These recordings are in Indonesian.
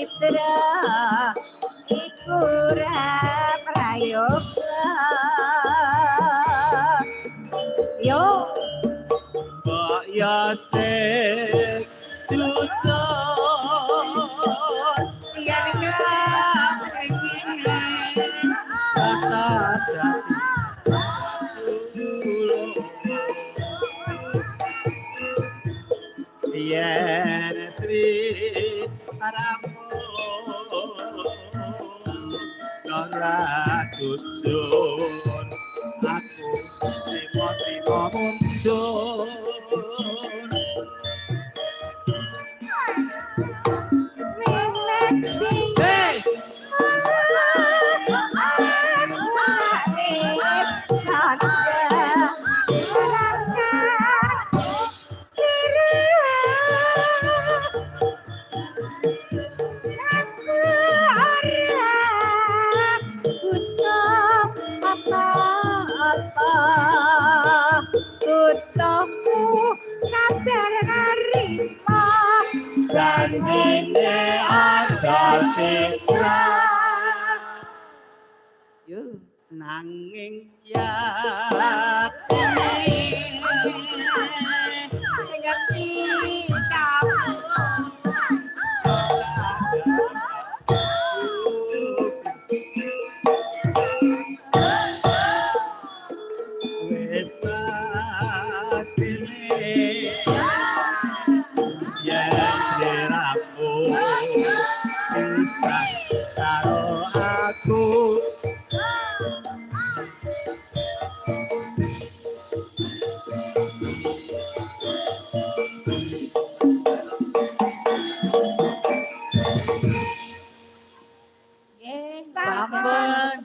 citra iku ora prayoga yo mbok ya sing jujur yen kepengin kata yen Sri Ramo ora jujur aku trimo mundur hey janjine aja citra yo nanging ya ngerti kamu wis pasti yen sliramu bisa karo aku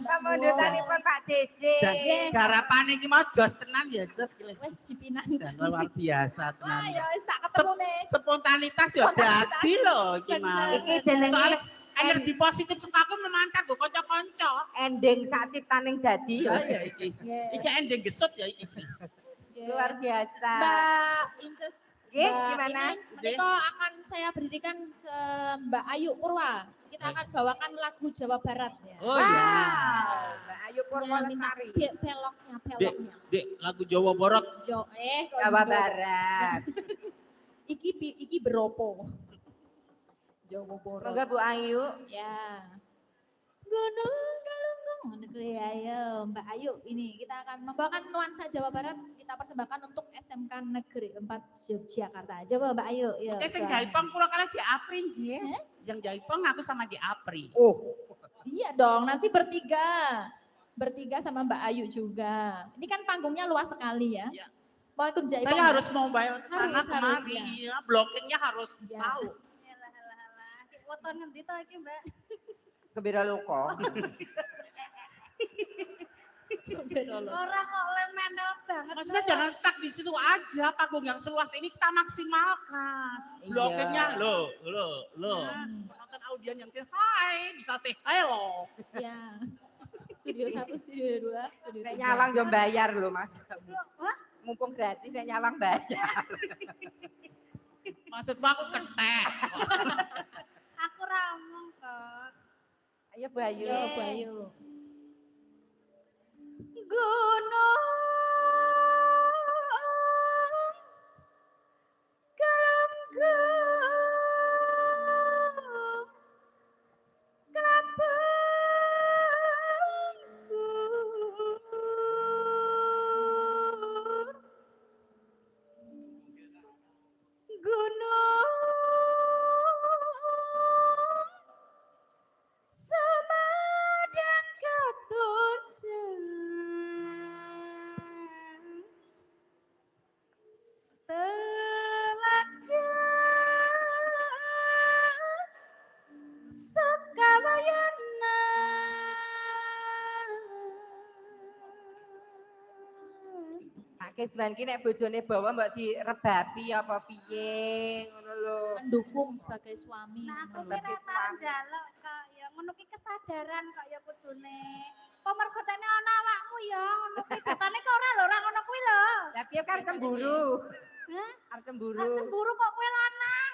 pamundutanipun Pak Jeje. Garapane iki mau jos tenan ya jos wis dipinang. luar biasa tenan. Ya wis tak ketemune. Spontanitas ya dadi lho iki mau. Iki jenenge Soale energi positif sukaku memancar go kanca-kanca. ending sak ciptaning dadi ya. Ya iki. Iki ending gesut ya iki. Luar biasa. Mbak Inces. Nggih, Mbak gimana? ini, Menika akan saya berikan Mbak Ayu Purwa. Kita akan bawakan lagu Jawa Barat ya. Oh iya. Mbak Ayu Purwa Minta Lestari. beloknya. Dek, lagu Jawa Barat. kok Jawa Barat. Iki beropo. Jawa Barat. Monggo Bu Ayu. Ya. Gunung Galunggung ngono kuwi ayo Mbak Ayu ini kita akan membawakan nuansa Jawa Barat kita persembahkan untuk SMK Negeri 4 Yogyakarta. Coba Mbak Ayu ya. Sing Jaipong kula kala di Apri nggih. Yang Jaipong aku sama di Apri. Oh. Iya dong, nanti bertiga. Bertiga sama Mbak Ayu juga. Ini kan panggungnya luas sekali ya. Iya. Mau ikut Jaipong? Saya harus mobile ke sana Harus, kemari. ya. Ya, blockingnya harus Ya. tahu. Foto ngendi to iki, Mbak? Kebira loko. Ora kok mental banget. Maksudnya jangan stuck di situ aja, panggung yang seluas ini kita maksimalkan. Iya. Blockingnya loh. Penonton audien yang sini, hai, bisa say hello. Ya. Studio 1, studio 2, studio 3. Nek nyawang yo bayar lho, Mas. Wah, mumpung gratis nek nyawang bayar. Maksud aku ketek. Aku ramong kok. Ayo Bu Ayu. Yo, Bu Ayu. Gunung Galunggung Kapenggur Gunung Semadang Katunjang Telaga Sukawayana Pak Kesban ki nek bojone bawa mbok direbapi apa piye ngono lho. Mendukung sebagai suami. Nah, aku ngono lho. kira tau njaluk kok ya ngono ki kesadaran kok ya kudune. Pemerkotane ana awakmu ya ngono kuwi. Biasane kok ora lho, ora ngono kuwi lho. Lah piye kan cemburu. Hah? Arep cemburu. Lah cemburu kok kowe lanang.